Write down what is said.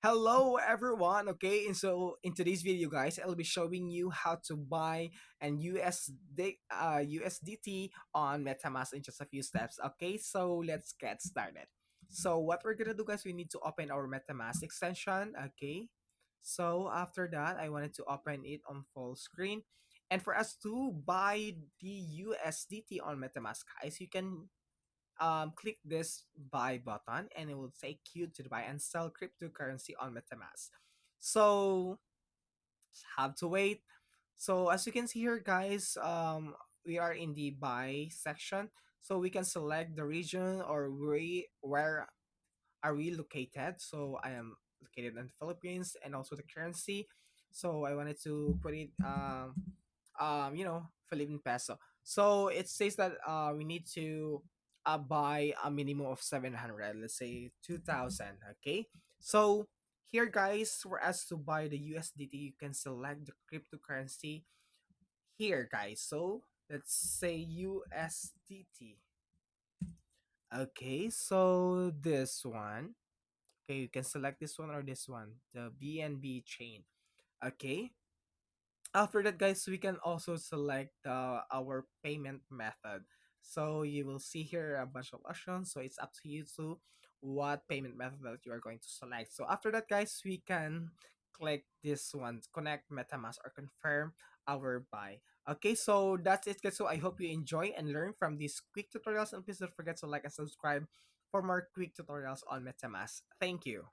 Hello everyone. Okay, and so in today's video, guys, I'll be showing you how to buy an USDT on MetaMask in just a few steps. Okay, so let's get started. So what we're gonna do, guys, we need to open our MetaMask extension. Okay, so after that, I wanted to open it on full screen, and for us to buy the USDT on MetaMask, guys, you can click this buy button and it will take you to the buy and sell cryptocurrency on MetaMask. So have to wait. So as you can see here, guys, we are in the buy section. So we can select the region or where are we located. So I am located in the Philippines and also the currency. So I wanted to put it Philippine peso. So it says that we need to buy a minimum of 700, let's say 2000. Okay, so here, guys, for us to buy the USDT, you can select the cryptocurrency here, guys. So let's say USDT. Okay, so this one. Okay, you can select this one or this one, the BNB chain. Okay, after that, guys, we can also select our payment method. So you will see here a bunch of options, so it's up to you to what payment method that you are going to select. So after that, guys, we can click this one, connect MetaMask or confirm our buy. Okay, so that's it, guys. So I hope you enjoy and learn from these quick tutorials, and please don't forget to like and subscribe for more quick tutorials on MetaMask. Thank you.